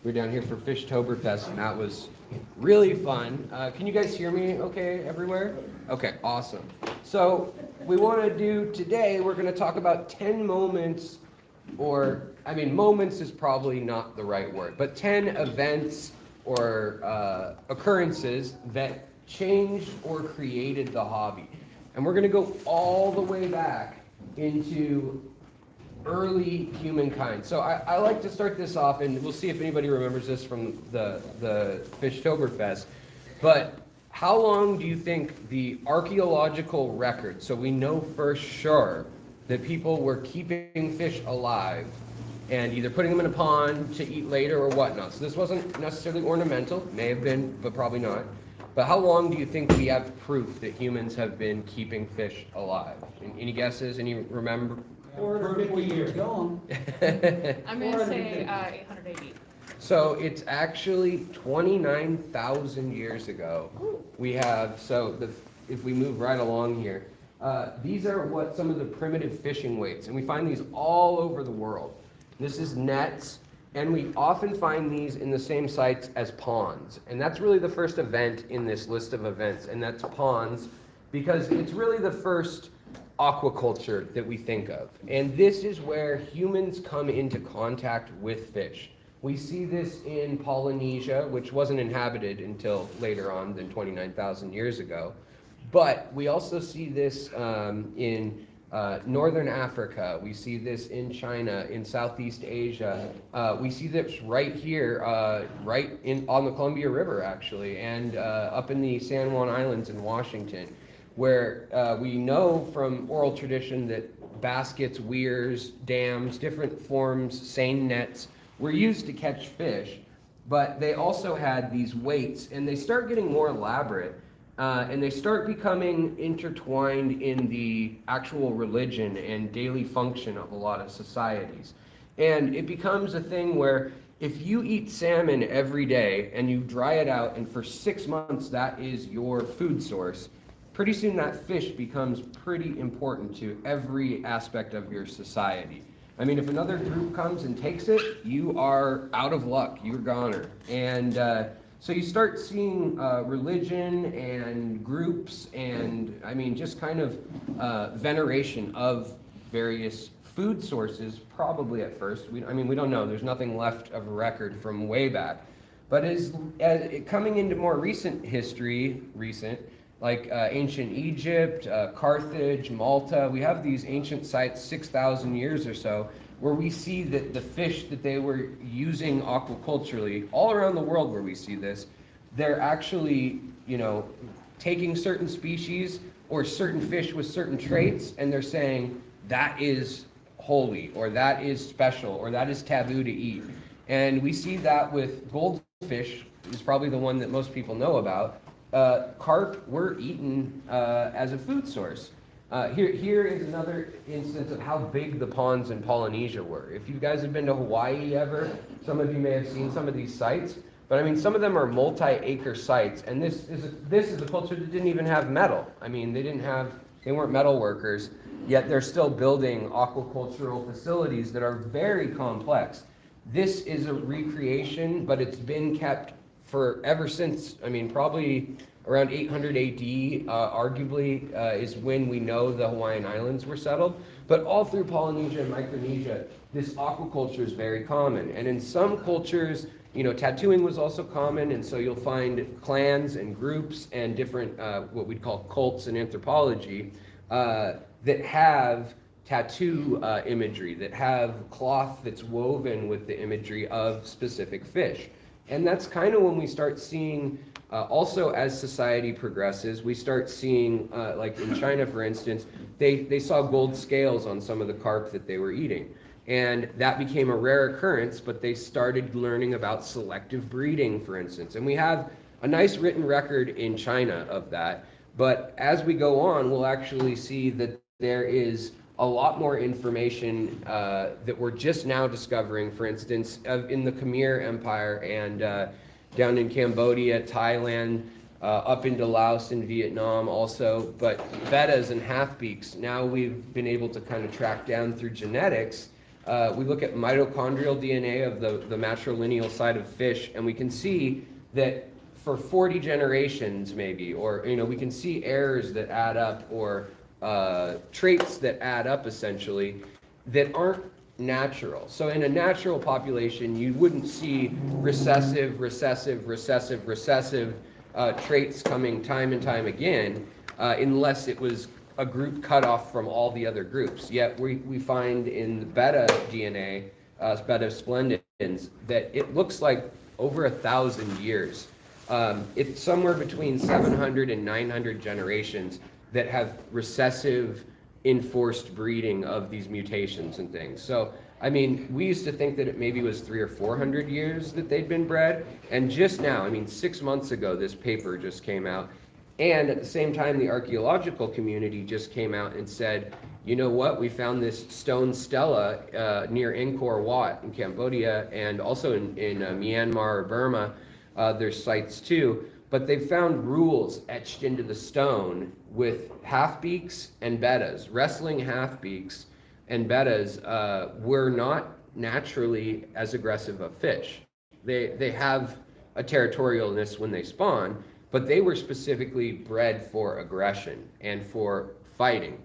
We were down here for Fishtoberfest, and that was really fun. Can you guys hear me okay everywhere? Okay, awesome. So we want to do today, we're going to talk about 10 moments, or, I mean, moments is probably not the right word, but 10 events or occurrences that changed or created the hobby. And we're going to go all the way back into early humankind. So I like to start this off, and we'll see if anybody remembers this from the Fishtoberfest. But how long do you think the archaeological record, so we know for sure that people were keeping fish alive and either putting them in a pond to eat later or whatnot. So this wasn't necessarily ornamental, may have been, but probably not. But how long do you think we have proof that humans have been keeping fish alive? Any guesses? Any remember? 450 years. Go on. I'm going to say 880. So it's actually 29,000 years ago. We have, if we move right along here, these are what some of the primitive fishing weights, and we find these all over the world. This is nets, and we often find these in the same sites as ponds. And that's really the first event in this list of events, and that's ponds, because it's really the first aquaculture that we think of. And this is where humans come into contact with fish. We see this in Polynesia, which wasn't inhabited until later on than 29,000 years ago. But we also see this in Northern Africa. We see this in China, in Southeast Asia. We see this right here, on the Columbia River, actually, and up in the San Juan Islands in Washington, where we know from oral tradition that baskets, weirs, dams, different forms, seine nets were used to catch fish, but they also had these weights, and they start getting more elaborate, and they start becoming intertwined in the actual religion and daily function of a lot of societies. And it becomes a thing where if you eat salmon every day and you dry it out, and for 6 months that is your food source, pretty soon that fish becomes pretty important to every aspect of your society. I mean, if another group comes and takes it, you are out of luck, you're goner. And so you start seeing religion and groups and, I mean, just kind of veneration of various food sources, probably at first. We don't know. There's nothing left of a record from way back. But as coming into more recent history, like ancient Egypt, Carthage, Malta, we have these ancient sites 6,000 years or so, where we see that the fish that they were using aquaculturally, all around the world where we see this, they're actually, taking certain species or certain fish with certain traits, and they're saying that is holy, or that is special, or that is taboo to eat. And we see that with goldfish, is probably the one that most people know about. Carp were eaten as a food source. Here is another instance of how big the ponds in Polynesia were. If you guys have been to Hawaii ever, some of you may have seen some of these sites, but I mean, some of them are multi-acre sites, and this is a culture that didn't even have metal. I mean, they weren't metal workers, yet they're still building aquacultural facilities that are very complex. This is a recreation, but it's been kept for ever since, probably around 800 AD, arguably, is when we know the Hawaiian Islands were settled. But all through Polynesia and Micronesia, this aquaculture is very common. And in some cultures, tattooing was also common, and so you'll find clans and groups and different, what we'd call cults in anthropology, that have tattoo imagery, that have cloth that's woven with the imagery of specific fish. And that's kind of when we start seeing, also as society progresses, we start seeing, like in China, for instance, they saw gold scales on some of the carp that they were eating. And that became a rare occurrence, but they started learning about selective breeding, for instance. And we have a nice written record in China of that. But as we go on, we'll actually see that there is a lot more information that we're just now discovering, for instance, in the Khmer Empire and down in Cambodia, Thailand, up into Laos and Vietnam also. But bettas and half-beaks, now we've been able to kind of track down through genetics we look at mitochondrial DNA of the matrilineal side of fish, and we can see that for 40 generations maybe, or we can see errors that add up, or traits that add up essentially, that aren't natural. So in a natural population, you wouldn't see recessive traits coming time and time again, unless it was a group cut off from all the other groups. Yet we find in the beta DNA, beta splendens, that it looks like over 1,000 years. It's somewhere between 700 and 900 generations that have recessive enforced breeding of these mutations and things. So, I mean, we used to think that it maybe was 300 or 400 years that they'd been bred. And just now, I mean, 6 months ago, this paper just came out. And at the same time, the archaeological community just came out and said, you know what, we found this stone stela near Angkor Wat in Cambodia, and also in Myanmar or Burma. There's sites too. But they found rules etched into the stone with half-beaks and bettas. Wrestling half-beaks and bettas were not naturally as aggressive of fish. They have a territorialness when they spawn, but they were specifically bred for aggression and for fighting.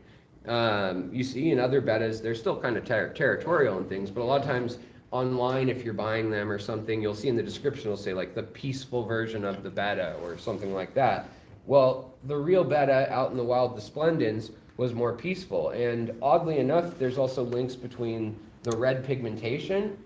You see in other bettas, they're still kind of territorial and things, but a lot of times online, if you're buying them or something, you'll see in the description, it'll say like the peaceful version of the betta or something like that. Well, the real betta out in the wild, the splendens, was more peaceful. And oddly enough, there's also links between the red pigmentation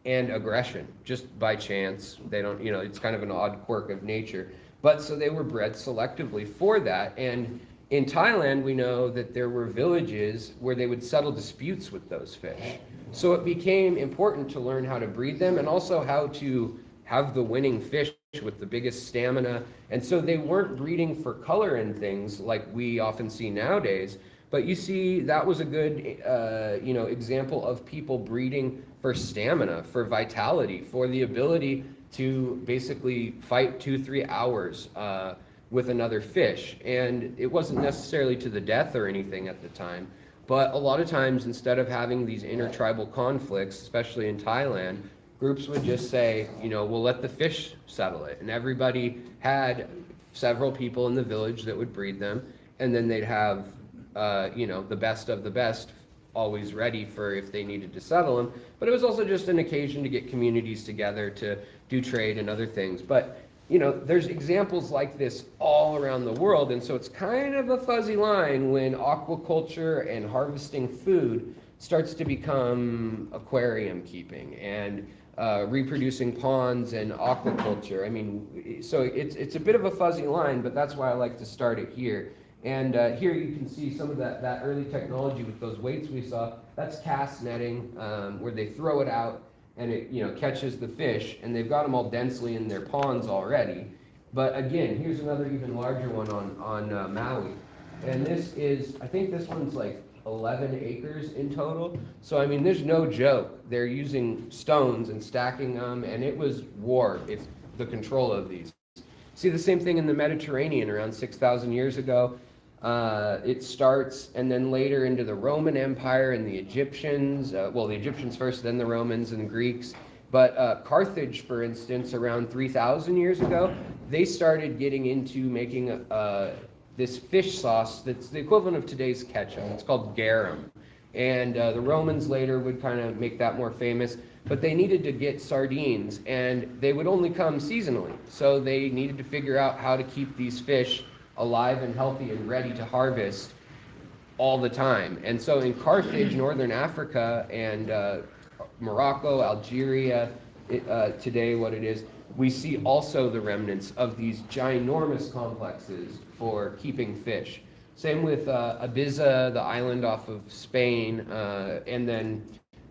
and aggression, just by chance. They don't, it's kind of an odd quirk of nature. But so they were bred selectively for that. And in Thailand, we know that there were villages where they would settle disputes with those fish. So it became important to learn how to breed them and also how to have the winning fish with the biggest stamina. And so they weren't breeding for color and things like we often see nowadays. But you see, that was a good, example of people breeding for stamina, for vitality, for the ability to basically fight 2-3 hours with another fish. And it wasn't necessarily to the death or anything at the time. But a lot of times, instead of having these intertribal conflicts, especially in Thailand, groups would just say, we'll let the fish settle it. And everybody had several people in the village that would breed them. And then they'd have, the best of the best always ready for if they needed to settle them. But it was also just an occasion to get communities together to do trade and other things. But there's examples like this all around the world, and so it's kind of a fuzzy line when aquaculture and harvesting food starts to become aquarium keeping and reproducing ponds and aquaculture. I mean, so it's a bit of a fuzzy line, but that's why I like to start it here. And here you can see some of that early technology with those weights we saw. That's cast netting, where they throw it out and it catches the fish, and they've got them all densely in their ponds already. But again, here's another even larger one on Maui. And this is, I think this one's like 11 acres in total. So I mean, there's no joke. They're using stones and stacking them, and it was war, if the control of these. See the same thing in the Mediterranean around 6,000 years ago. It starts, and then later into the Roman Empire and the Egyptians, the Egyptians first, then the Romans and the Greeks. But Carthage, for instance, around 3,000 years ago, they started getting into making this fish sauce that's the equivalent of today's ketchup. It's called garum. And the Romans later would kind of make that more famous. But they needed to get sardines, and they would only come seasonally. So they needed to figure out how to keep these fish alive and healthy and ready to harvest all the time. And so in Carthage, Northern Africa, and Morocco, Algeria, today what it is, we see also the remnants of these ginormous complexes for keeping fish. Same with Ibiza, the island off of Spain, and then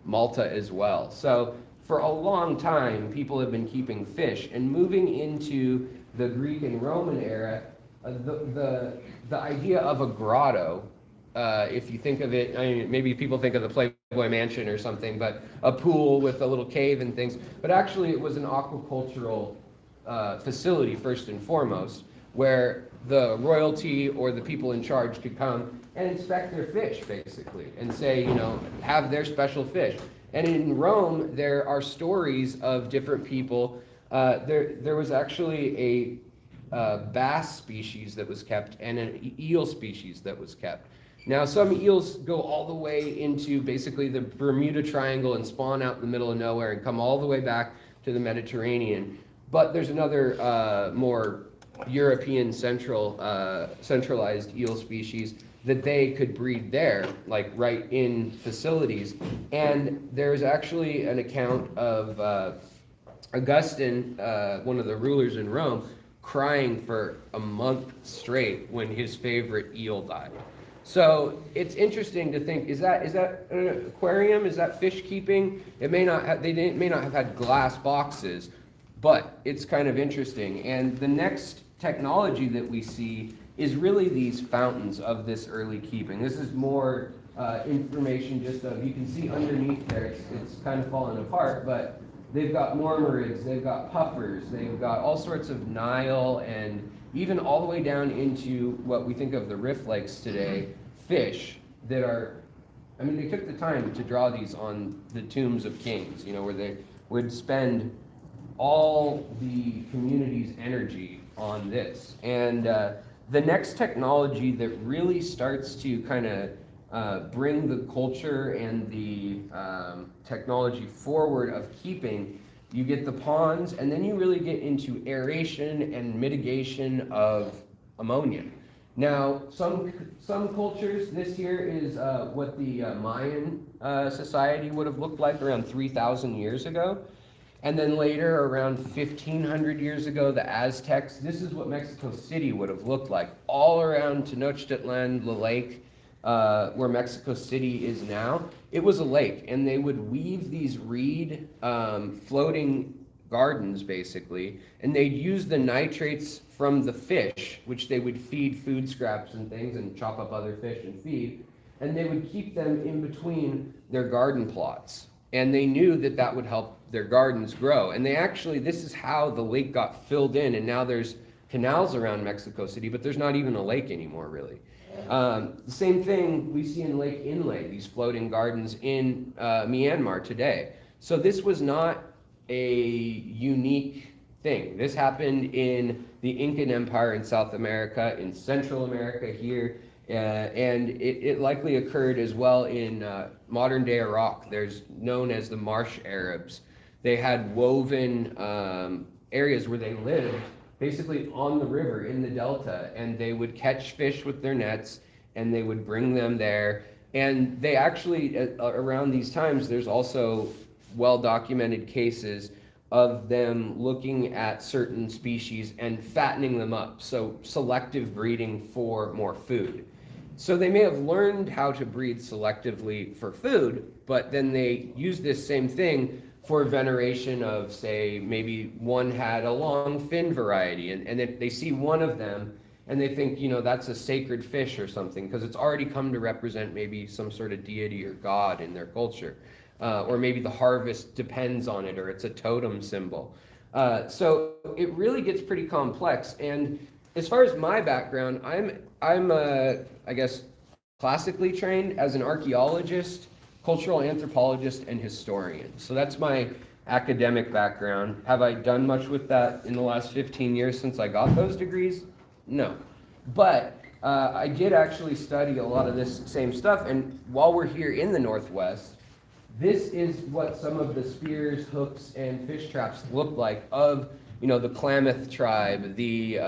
Malta as well. So for a long time, people have been keeping fish, and moving into the Greek and Roman era, the idea of a grotto, if you think of it, I mean, maybe people think of the Playboy Mansion or something, but a pool with a little cave and things. But actually, it was an aquacultural facility first and foremost, where the royalty or the people in charge could come and inspect their fish, basically, and say, have their special fish. And in Rome, there are stories of different people. There was actually a bass species that was kept and an eel species that was kept. Now, some eels go all the way into basically the Bermuda Triangle and spawn out in the middle of nowhere and come all the way back to the Mediterranean. But there's another more European centralized eel species that they could breed there, like right in facilities. And there's actually an account of Augustine, one of the rulers in Rome, crying for a month straight when his favorite eel died. So it's interesting to think, is that an aquarium? Is that fish keeping? It may not have, may not have had glass boxes, but it's kind of interesting. And the next technology that we see is really these fountains of this early keeping. This is more information just of, you can see underneath there, it's kind of fallen apart, but they've got mormyrids, they've got puffers, they've got all sorts of Nile, and even all the way down into what we think of the Rift Lakes today, fish that are, I mean, they took the time to draw these on the tombs of kings, you know, where they would spend all the community's energy on this. And the next technology that really starts to kind of bring the culture and the technology forward of keeping, you get the ponds, and then you really get into aeration and mitigation of ammonia. Now, some cultures, this here is what the Mayan society would have looked like around 3,000 years ago. And then later, around 1,500 years ago, the Aztecs, this is what Mexico City would have looked like, all around Tenochtitlan, the lake, where Mexico City is now. It was a lake, and they would weave these reed floating gardens, basically, and they'd use the nitrates from the fish, which they would feed food scraps and things and chop up other fish and feed, and they would keep them in between their garden plots. And they knew that that would help their gardens grow. And they actually, this is how the lake got filled in, and now there's canals around Mexico City, but there's not even a lake anymore, really. The same thing we see in Lake Inle, these floating gardens in Myanmar today. So this was not a unique thing. This happened in the Incan Empire in South America, in Central America here, and it likely occurred as well in modern day Iraq. There's known as the Marsh Arabs. They had woven areas where they lived basically on the river in the delta, and they would catch fish with their nets and they would bring them there. And they actually, around these times, there's also well-documented cases of them looking at certain species and fattening them up, so selective breeding for more food. So they may have learned how to breed selectively for food, but then they use this same thing for veneration of, say, maybe one had a long fin variety, and they see one of them and they think, you know, that's a sacred fish or something, because it's already come to represent maybe some sort of deity or god in their culture. Or maybe the harvest depends on it, or it's a totem symbol. So it really gets pretty complex. And as far as my background, I'm I guess, classically trained as an archaeologist, cultural anthropologist, and historian. So that's my academic background. Have I done much with that in the last 15 years since I got those degrees? No. But I did actually study a lot of this same stuff. And while we're here in the Northwest, this is what some of the spears, hooks, and fish traps look like of, you know, the Klamath tribe, the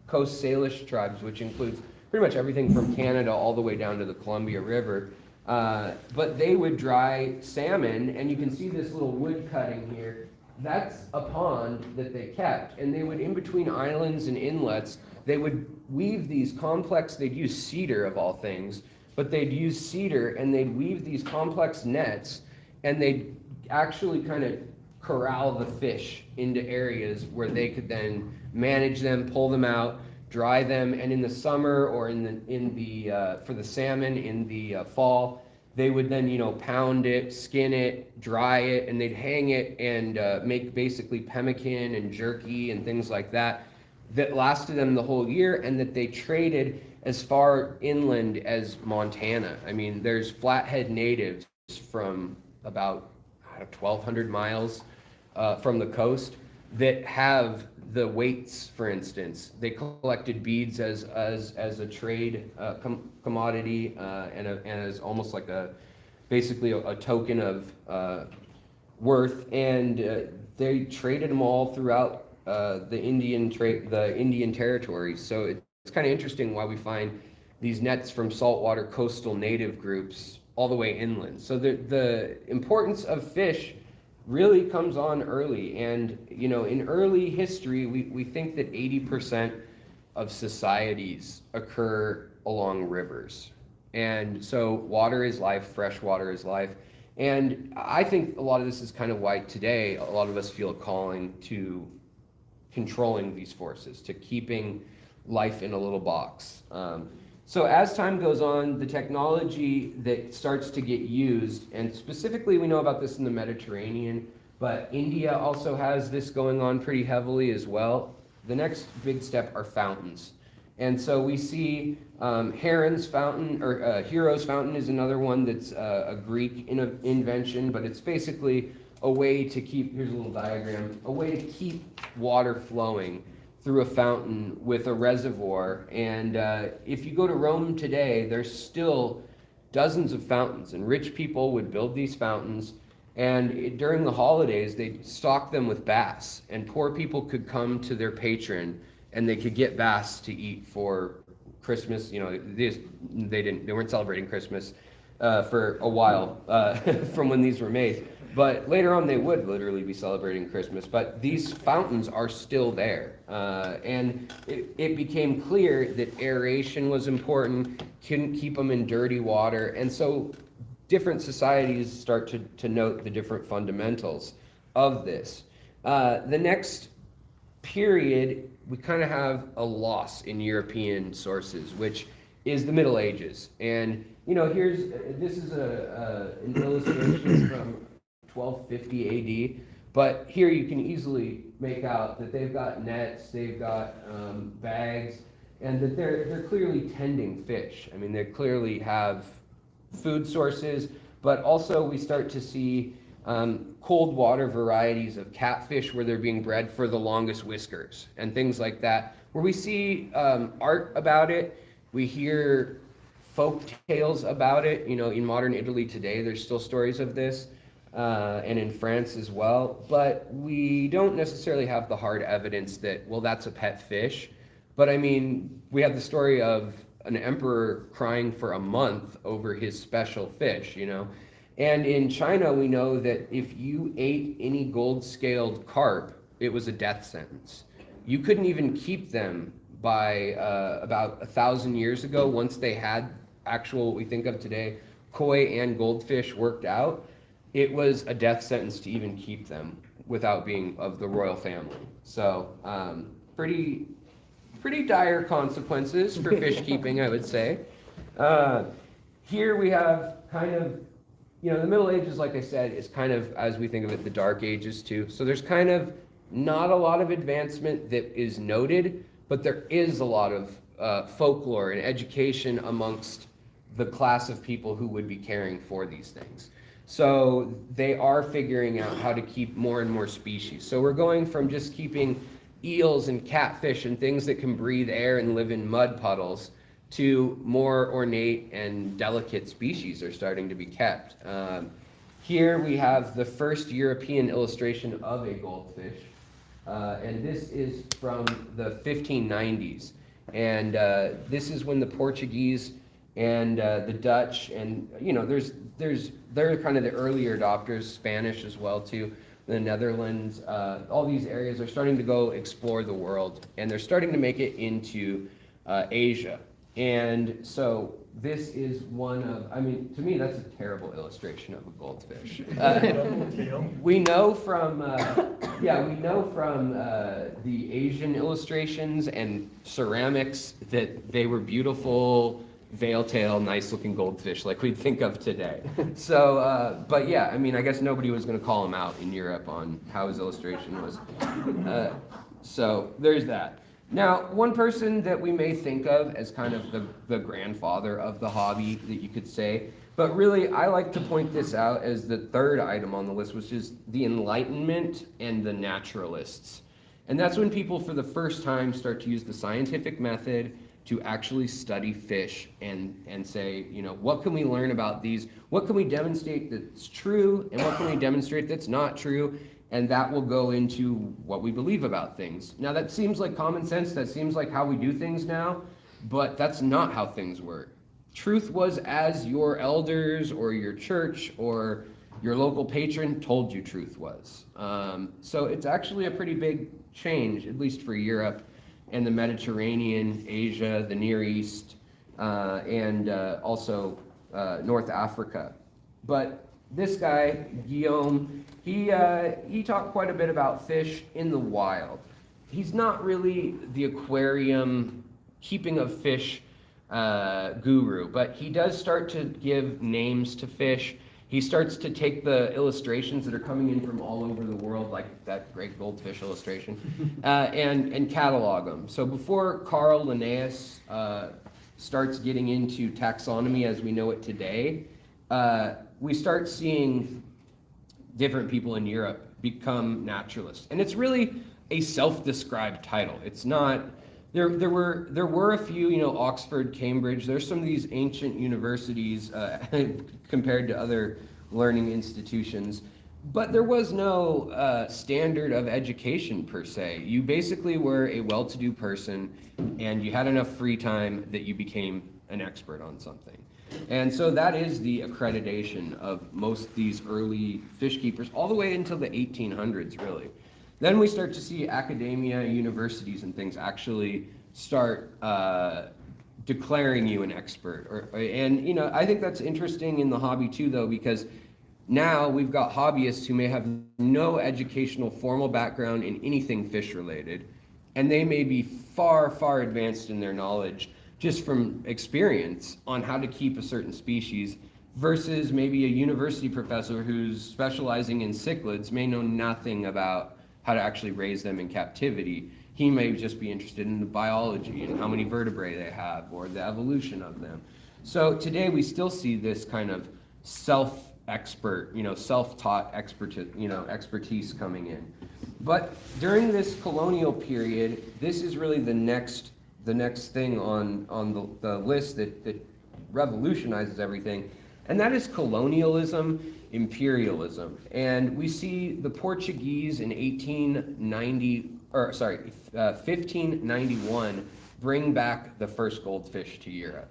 Coast Salish tribes, which includes pretty much everything from Canada all the way down to the Columbia River. But they would dry salmon, and you can see this little wood cutting here. That's a pond that they kept, and they would, in between islands and inlets, they would weave these complex, they'd use cedar of all things, but they'd use cedar and they'd weave these complex nets, and they'd actually kind of corral the fish into areas where they could then manage them, pull them out, dry them, and in the summer or for the salmon in the fall, they would then, you know, pound it, skin it, dry it, and they'd hang it and make basically pemmican and jerky and things like that that lasted them the whole year, and that they traded as far inland as Montana. I mean, there's Flathead natives from about 1,200 miles from the coast that have the weights, for instance. They collected beads as a trade commodity and as almost like basically a token of worth, and they traded them all throughout the Indian territories. So it's kind of interesting why we find these nets from saltwater coastal native groups all the way inland. So the importance of fish really comes on early. And, in early history, we think that 80% of societies occur along rivers. And so water is life, fresh water is life. And I think a lot of this is kind of why today a lot of us feel a calling to controlling these forces, to keeping life in a little box. So as time goes on, the technology that starts to get used, and specifically we know about this in the Mediterranean, but India also has this going on pretty heavily as well. The next big step are fountains. And so we see Heron's fountain, or Hero's fountain is another one that's a Greek invention, but it's basically a way to keep, here's a little diagram, a way to keep water flowing through a fountain with a reservoir. And if you go to Rome today, there's still dozens of fountains, and rich people would build these fountains, and during the holidays, they'd stock them with bass, and poor people could come to their patron and they could get bass to eat for Christmas. They weren't celebrating Christmas for a while from when these were made. But later on, they would literally be celebrating Christmas. But these fountains are still there. And it became clear that aeration was important, couldn't keep them in dirty water. And so different societies start to note the different fundamentals of this. The next period, we kind of have a loss in European sources, which is the Middle Ages. And, this is an illustration from 1250 AD, but here you can easily make out that they've got nets, they've got bags, and that they're clearly tending fish. I mean, they clearly have food sources, but also we start to see cold water varieties of catfish where they're being bred for the longest whiskers and things like that, where we see art about it. We hear folk tales about it. In modern Italy today, there's still stories of this. And in France as well, but we don't necessarily have the hard evidence that, well, that's a pet fish. But I mean, we have the story of an emperor crying for a month over his special fish, And in China, we know that if you ate any gold-scaled carp, it was a death sentence. You couldn't even keep them by about 1,000 years ago, once they had actual, what we think of today, koi and goldfish worked out. It was a death sentence to even keep them without being of the royal family. So pretty dire consequences for fish keeping, I would say. Here we have kind of, the Middle Ages, like I said, is kind of, as we think of it, the Dark Ages too. So there's kind of not a lot of advancement that is noted, but there is a lot of folklore and education amongst the class of people who would be caring for these things. So they are figuring out how to keep more and more species. So we're going from just keeping eels and catfish and things that can breathe air and live in mud puddles to more ornate and delicate species are starting to be kept. Here we have the first European illustration of a goldfish. And this is from the 1590s. And this is when the Portuguese and the Dutch, and they're kind of the earlier adopters, Spanish as well too, the Netherlands, all these areas are starting to go explore the world, and they're starting to make it into Asia. And so this is one of, to me, that's a terrible illustration of a goldfish. We know from, the Asian illustrations and ceramics that they were beautiful, veil tail, nice looking goldfish like we'd think of today. So, but yeah, I guess nobody was going to call him out in Europe on how his illustration was. So there's that. Now, one person that we may think of as kind of the grandfather of the hobby, that you could say, But really, I like to point this out as the third item on the list, which is the Enlightenment and the naturalists. And that's when people for the first time start to use the scientific method to actually study fish and say, you know, what can we learn about these? What can we demonstrate that's true and what can we demonstrate that's not true? And that will go into what we believe about things. Now that seems like common sense, that seems like how we do things now, but that's not how things work. Truth was as your elders or your church or your local patron told you truth was. So it's actually a pretty big change, at least for Europe and the Mediterranean, Asia, the Near East, and also North Africa. But this guy, Guillaume, he talked quite a bit about fish in the wild. He's not really the aquarium keeping of fish guru, but he does start to give names to fish. He starts to take the illustrations that are coming in from all over the world, like that great goldfish illustration, and catalog them. So before Carl Linnaeus starts getting into taxonomy as we know it today, we start seeing different people in Europe become naturalists. And it's really a self-described title. It's not, there were a few, you know, Oxford, Cambridge, there's some of these ancient universities compared to other learning institutions, but there was no standard of education per se. You basically were a well-to-do person and you had enough free time that you became an expert on something. And so that is the accreditation of most of these early fish keepers, all the way until the 1800s, really. Then we start to see academia, universities, and things actually start declaring you an expert. And you know, I think that's interesting in the hobby too, though, because now we've got hobbyists who may have no educational formal background in anything fish related, and they may be far, far advanced in their knowledge just from experience on how to keep a certain species, versus maybe a university professor who's specializing in cichlids may know nothing about how to actually raise them in captivity. He may just be interested in the biology and how many vertebrae they have or the evolution of them. So today we still see this kind of self-expert, you know, self-taught expertise coming in. But during this colonial period, this is really the next thing on the list that revolutionizes everything, and that is colonialism, imperialism. And we see the Portuguese in 1591 bring back the first goldfish to Europe.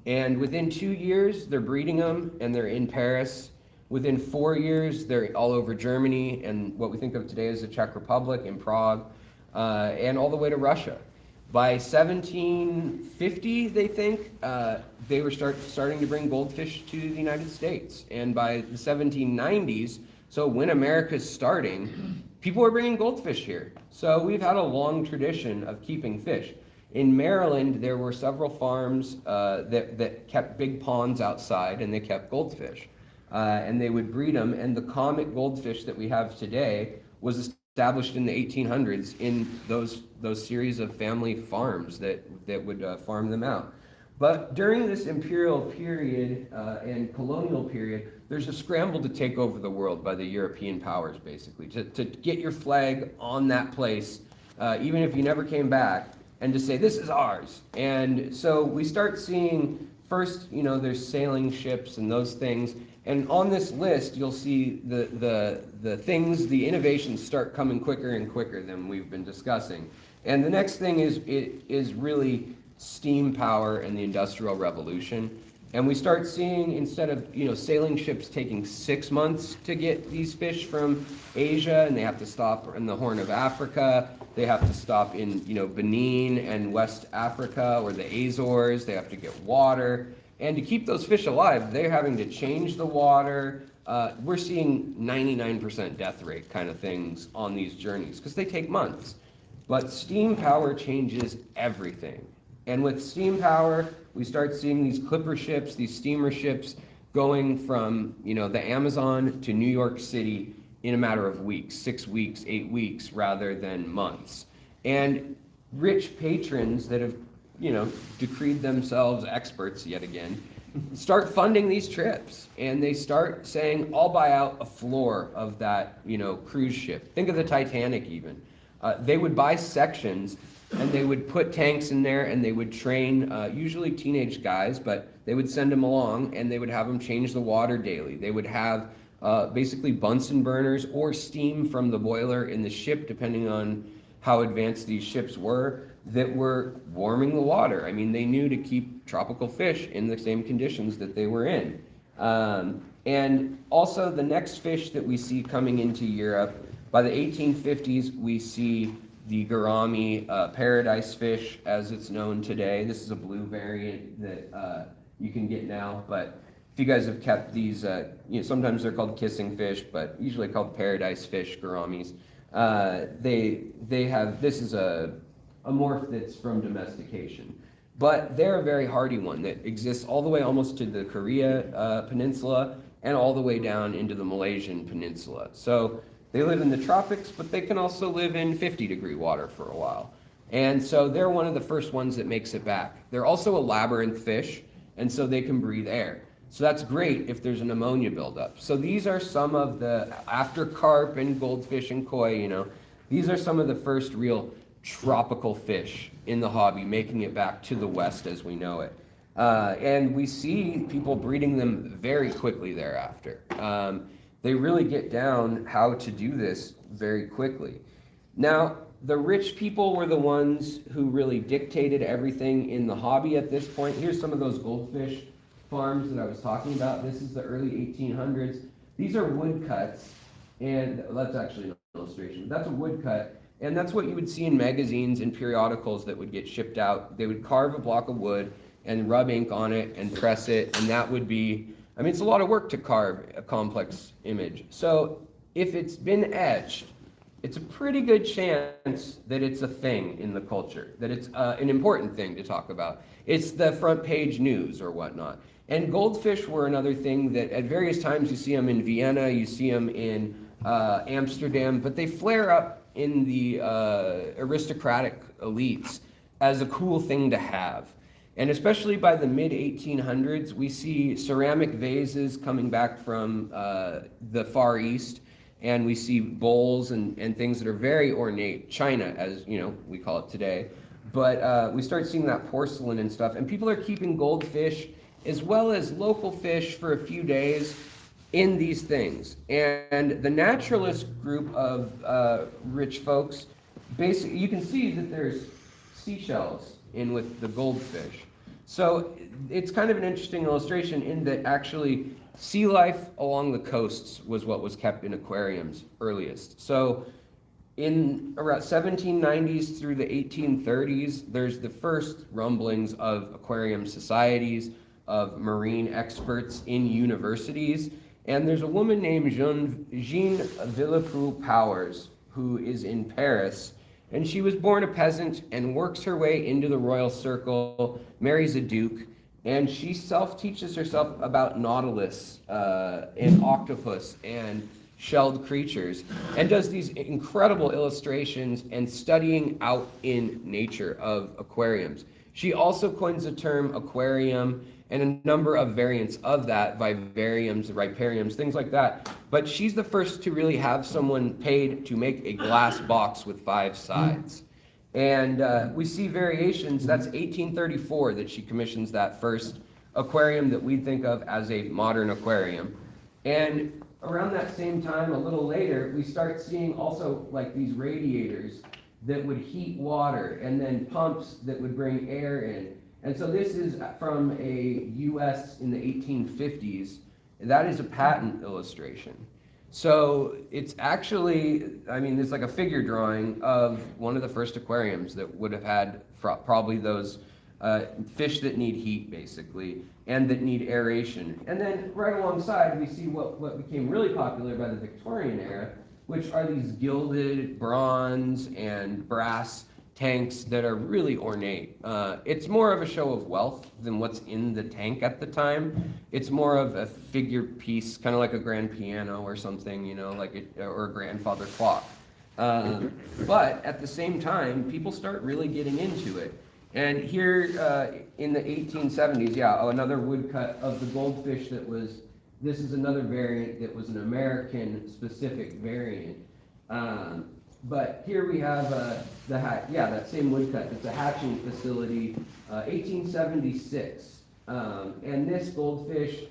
And within 2 years, they're breeding them and they're in Paris. Within 4 years, they're all over Germany and what we think of today as the Czech Republic, in Prague, and all the way to Russia. By 1750, they think, they were starting to bring goldfish to the United States. And by the 1790s, so when America's starting, people were bringing goldfish here. So we've had a long tradition of keeping fish. In Maryland, there were several farms that kept big ponds outside, and they kept goldfish. And they would breed them, and the comet goldfish that we have today was established in the 1800s in those series of family farms that would farm them out. But during this imperial period and colonial period, there's a scramble to take over the world by the European powers, basically, to get your flag on that place, even if you never came back, and to say, this is ours. And so we start seeing, first, you know, there's sailing ships and those things. And on this list, you'll see the things, the innovations start coming quicker and quicker than we've been discussing. And the next thing is really steam power and the Industrial Revolution. And we start seeing, instead of, you know, sailing ships taking 6 months to get these fish from Asia, and they have to stop in the Horn of Africa, they have to stop in, you know, Benin and West Africa or the Azores, they have to get water. And to keep those fish alive, they're having to change the water. We're seeing 99% death rate kind of things on these journeys because they take months. But steam power changes everything. And with steam power, we start seeing these clipper ships, these steamer ships going from, you know, the Amazon to New York City in a matter of weeks, 6 weeks, 8 weeks, rather than months. And rich patrons that have, you know, decreed themselves experts yet again, start funding these trips, and they start saying, I'll buy out a floor of that, cruise ship. Think of the Titanic even. They would buy sections, and they would put tanks in there, and they would train, usually teenage guys, but they would send them along, and they would have them change the water daily. They would have basically Bunsen burners or steam from the boiler in the ship, depending on how advanced these ships were, that were warming the water. I mean, they knew to keep tropical fish in the same conditions that they were in. And also the next fish that we see coming into Europe, by the 1850s, we see the gourami paradise fish as it's known today. This is a blue variant that you can get now, but if you guys have kept these, sometimes they're called kissing fish, but usually called paradise fish, gouramis. They have, this is a morph that's from domestication, but they're a very hardy one that exists all the way almost to the Korea peninsula and all the way down into the Malaysian peninsula. So they live in the tropics, but they can also live in 50-degree water for a while. And so they're one of the first ones that makes it back. They're also a labyrinth fish, and so they can breathe air. So that's great if there's an ammonia buildup. So these are some of the, after carp and goldfish and koi, these are some of the first real tropical fish in the hobby, making it back to the West as we know it. And we see people breeding them very quickly thereafter. They really get down how to do this very quickly. Now, the rich people were the ones who really dictated everything in the hobby at this point. Here's some of those goldfish farms that I was talking about. This is the early 1800s. These are woodcuts, and that's actually an illustration. That's a woodcut, and that's what you would see in magazines and periodicals that would get shipped out. They would carve a block of wood and rub ink on it and press it, and that would be, it's a lot of work to carve a complex image. So if it's been etched, it's a pretty good chance that it's a thing in the culture, that it's an important thing to talk about. It's the front page news or whatnot. And goldfish were another thing that at various times you see them in Vienna, you see them in Amsterdam, but they flare up in the aristocratic elites as a cool thing to have. And especially by the mid-1800s, we see ceramic vases coming back from the Far East, and we see bowls and things that are very ornate, china as we call it today. But we start seeing that porcelain and stuff, and people are keeping goldfish as well as local fish for a few days in these things. And the naturalist group of rich folks, basically, you can see that there's seashells in with the goldfish. So it's kind of an interesting illustration in that actually sea life along the coasts was what was kept in aquariums earliest. So in around 1790s through the 1830s, there's the first rumblings of aquarium societies, of marine experts in universities. And there's a woman named Jean Villepreux Powers who is in Paris. And she was born a peasant and works her way into the royal circle, marries a duke, and she self-teaches herself about nautilus and octopus and shelled creatures, and does these incredible illustrations and studying out in nature of aquariums. She also coins the term aquarium and a number of variants of that, vivariums, ripariums, things like that. But she's the first to really have someone paid to make a glass box with 5 sides. And we see variations. That's 1834 that she commissions that first aquarium that we think of as a modern aquarium. And around that same time, a little later, we start seeing also like these radiators that would heat water, and then pumps that would bring air in. And so this is from a US in the 1850s. That is a patent illustration. So it's actually, it's like a figure drawing of one of the first aquariums that would have had probably those fish that need heat, basically, and that need aeration. And then right alongside, we see what became really popular by the Victorian era, which are these gilded bronze and brass tanks that are really ornate. It's more of a show of wealth than what's in the tank at the time. It's more of a figure piece, kind of like a grand piano or something, or a grandfather clock. But at the same time, people start really getting into it. And here in the 1870s, another woodcut of the goldfish this is another variant that was an American specific variant. But here we have that same woodcut. It's a hatching facility, 1876. And this goldfish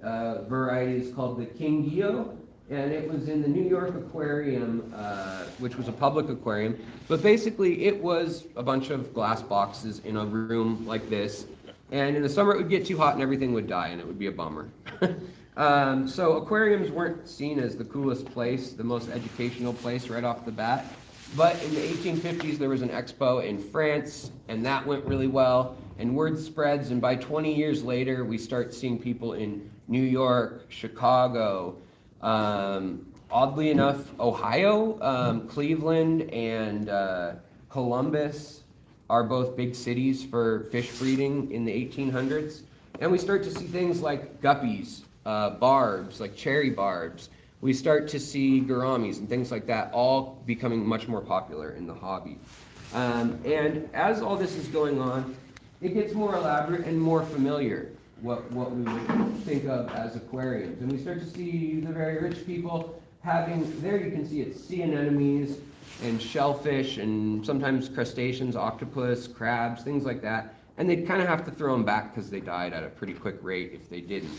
variety is called the Kingio, and it was in the New York Aquarium, which was a public aquarium. But basically, it was a bunch of glass boxes in a room like this. And in the summer, it would get too hot and everything would die, and it would be a bummer. So aquariums weren't seen as the coolest place, the most educational place right off the bat. But in the 1850s, there was an expo in France, and that went really well. And word spreads, and by 20 years later, we start seeing people in New York, Chicago, oddly enough, Ohio, Cleveland, and Columbus are both big cities for fish breeding in the 1800s. And we start to see things like guppies, barbs, like cherry barbs. We start to see gouramis and things like that, all becoming much more popular in the hobby. And as all this is going on, it gets more elaborate and more familiar, what we would think of as aquariums. And we start to see the very rich people having, there you can see it's sea anemones and shellfish and sometimes crustaceans, octopus, crabs, things like that. And they'd kind of have to throw them back because they died at a pretty quick rate if they didn't.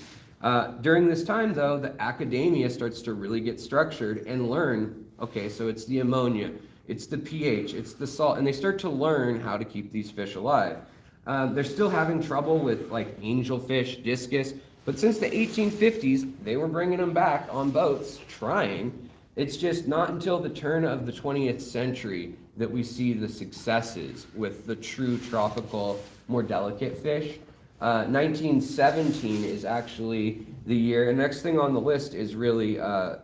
During this time, though, the academia starts to really get structured and learn, okay, so it's the ammonia, it's the pH, it's the salt, and they start to learn how to keep these fish alive. They're still having trouble with like angelfish, discus, but since the 1850s, they were bringing them back on boats, trying. It's just not until the turn of the 20th century that we see the successes with the true tropical, more delicate fish. 1917 is actually the year, and next thing on the list is really the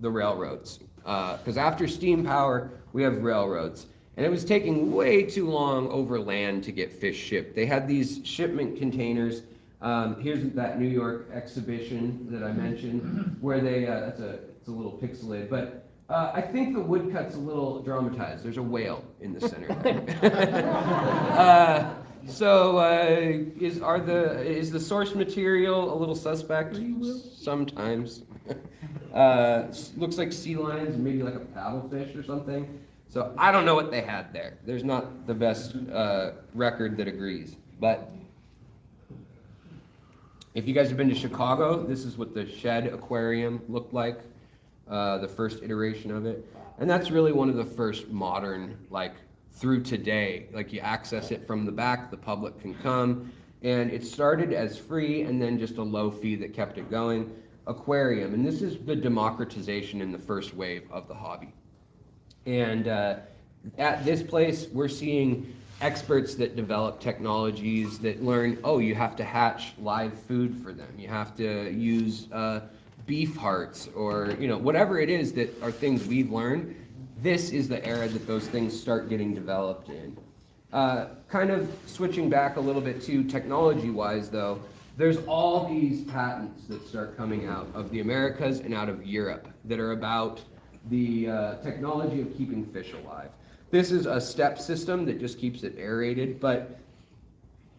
railroads. Because after steam power, we have railroads. And it was taking way too long over land to get fish shipped. They had these shipment containers. Here's that New York exhibition that I mentioned, where they, it's a little pixelated, but I think the woodcut's a little dramatized. There's a whale in the center there. Is the source material a little suspect? Sometimes. Looks like sea lions, maybe like a paddlefish or something. So I don't know what they had there. There's not the best record that agrees. But if you guys have been to Chicago, this is what the Shed Aquarium looked like, the first iteration of it. And that's really one of the first modern, like through today, like you access it from the back, the public can come. And it started as free and then just a low fee that kept it going. Aquarium, and this is the democratization in the first wave of the hobby. And at this place, we're seeing experts that develop technologies that learn, oh, you have to hatch live food for them. You have to use beef hearts or, whatever it is that are things we've learned. This is the era that those things start getting developed in. Kind of switching back a little bit to technology-wise, though, there's all these patents that start coming out of the Americas and out of Europe that are about the technology of keeping fish alive. This is a step system that just keeps it aerated, but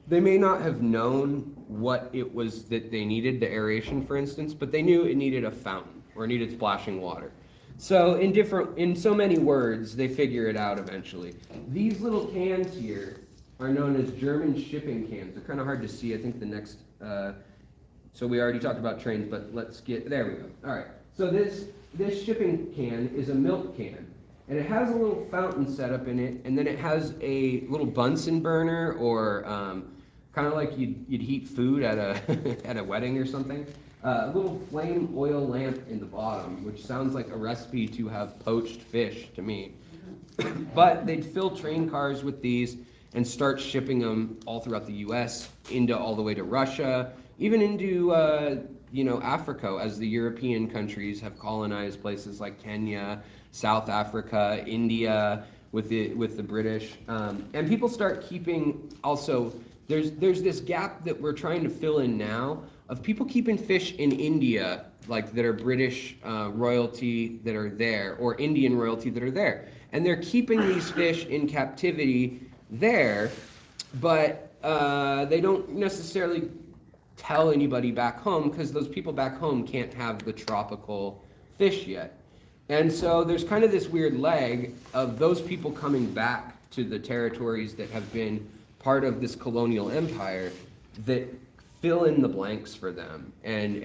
they may not have known what it was that they needed, the aeration, for instance, but they knew it needed a fountain or it needed splashing water. So in so many words, they figure it out eventually. These little cans here are known as German shipping cans. They're kind of hard to see. I think the next, so we already talked about trains, but let's get, there we go. All right, so this shipping can is a milk can, and it has a little fountain set up in it, and then it has a little Bunsen burner, or kind of like you'd heat food at a at a wedding or something. A little flame oil lamp in the bottom, which sounds like a recipe to have poached fish to me. But they'd fill train cars with these and start shipping them all throughout the U.S., all the way to Russia, even into Africa, as the European countries have colonized places like Kenya, South Africa, India, with the British, and people start keeping. Also, there's this gap that we're trying to fill in now of people keeping fish in India, like that are British royalty that are there, or Indian royalty that are there, and they're keeping these fish in captivity there, but they don't necessarily tell anybody back home because those people back home can't have the tropical fish yet. And so there's kind of this weird lag of those people coming back to the territories that have been part of this colonial empire that fill in the blanks for them. And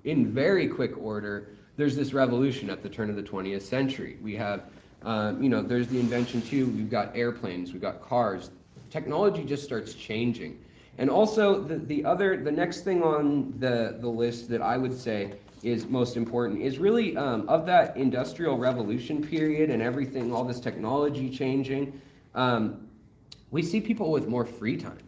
in very quick order, there's this revolution at the turn of the 20th century. We have, there's the invention too, we've got airplanes, we've got cars. Technology just starts changing. And also the next thing on the list that I would say is most important is really of that industrial revolution period and everything, all this technology changing, we see people with more free time.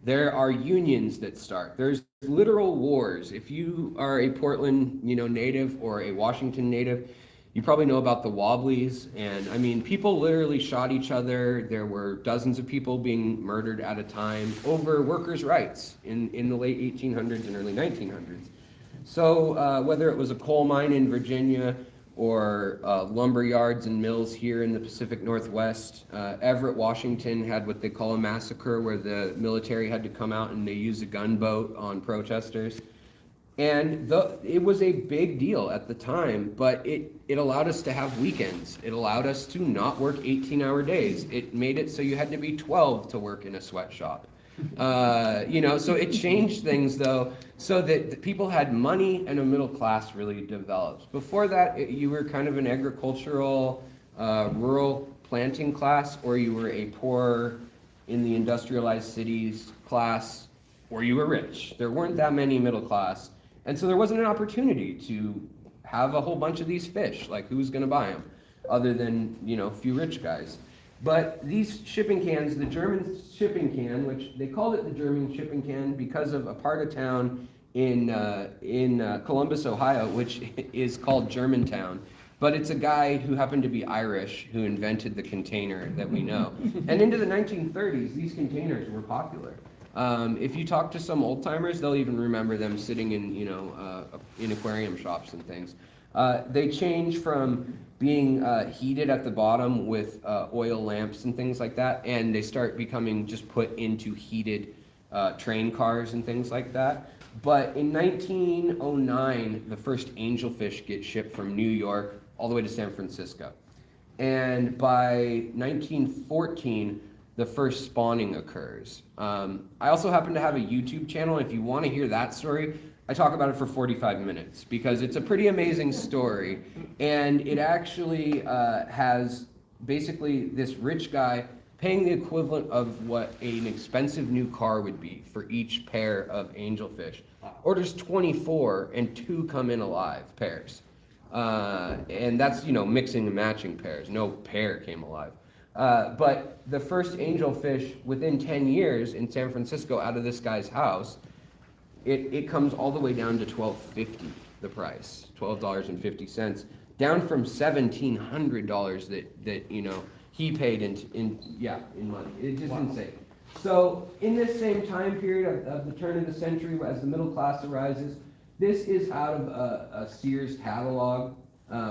There are unions that start. There's literal wars. If you are a Portland, native or a Washington native, you probably know about the Wobblies. And I mean, people literally shot each other. There were dozens of people being murdered at a time over workers' rights in the late 1800s and early 1900s. So whether it was a coal mine in Virginia or lumber yards and mills here in the Pacific Northwest, Everett, Washington had what they call a massacre where the military had to come out and they used a gunboat on protesters. And it was a big deal at the time, but it allowed us to have weekends. It allowed us to not work 18-hour days. It made it so you had to be 12 to work in a sweatshop. So it changed things though, so that the people had money and a middle class really developed. Before that, you were kind of an agricultural, rural planting class, or you were a poor in the industrialized cities class, or you were rich. There weren't that many middle class. And so there wasn't an opportunity to have a whole bunch of these fish. Like, who's going to buy them other than, a few rich guys? But these shipping cans, the German shipping can, which they called it the German shipping can because of a part of town in Columbus, Ohio, which is called Germantown. But it's a guy who happened to be Irish who invented the container that we know. And into the 1930s, these containers were popular. If you talk to some old timers, they'll even remember them sitting in aquarium shops and things. They change from being heated at the bottom with oil lamps and things like that, and they start becoming just put into heated train cars and things like that. But in 1909, the first angelfish get shipped from New York all the way to San Francisco. And by 1914, the first spawning occurs. I also happen to have a YouTube channel. If you want to hear that story, I talk about it for 45 minutes because it's a pretty amazing story. And it actually has basically this rich guy paying the equivalent of what an expensive new car would be for each pair of angelfish. Orders 24 and 2 come in alive pairs. And that's, mixing and matching pairs. No pair came alive. But the first angelfish within 10 years in San Francisco out of this guy's house, it comes all the way down to $12.50, the price, $12.50, down from $1,700 that he paid in money. It's just insane. So in this same time period of the turn of the century, as the middle class arises, this is out of a Sears catalog,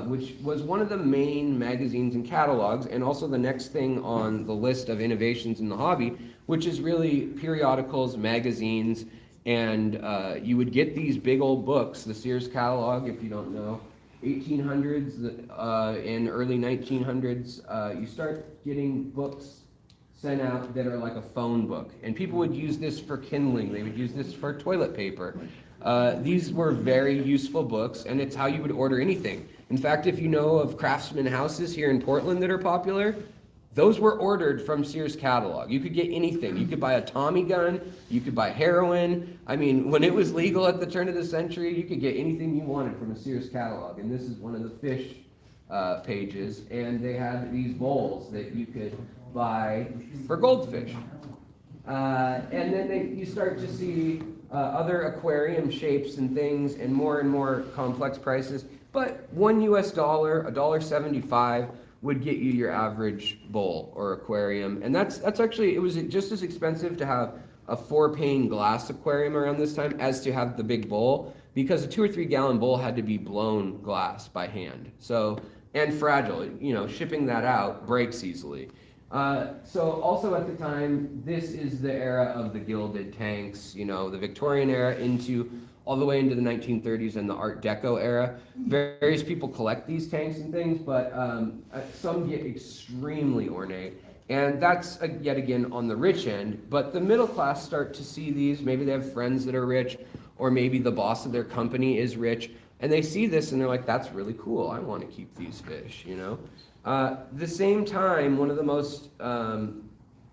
which was one of the main magazines and catalogs, and also the next thing on the list of innovations in the hobby, which is really periodicals, magazines, and you would get these big old books, the Sears catalog, if you don't know, 1800s and early 1900s, you start getting books sent out that are like a phone book, and people would use this for kindling, they would use this for toilet paper. These were very useful books, and it's how you would order anything. In fact, if you know of craftsman houses here in Portland that are popular, those were ordered from Sears catalog. You could get anything. You could buy a Tommy gun, you could buy heroin. I mean, when it was legal at the turn of the century, you could get anything you wanted from a Sears catalog. And this is one of the fish pages, and they had these bowls that you could buy for goldfish. And then you start to see other aquarium shapes and things and more complex prices. But $1 US, $1.75 would get you your average bowl or aquarium. And that's actually, it was just as expensive to have a 4-pane glass aquarium around this time as to have the big bowl, because a 2 or 3 gallon bowl had to be blown glass by hand. So, and fragile, shipping that out breaks easily. So also at the time, this is the era of the gilded tanks, you know, the Victorian era into all the way into the 1930s and the Art Deco era. Various people collect these tanks and things, but some get extremely ornate. And that's, yet again, on the rich end. But the middle class start to see these. Maybe they have friends that are rich, or maybe the boss of their company is rich. And they see this and they're like, that's really cool. I want to keep these fish, you know? The same time, one of the most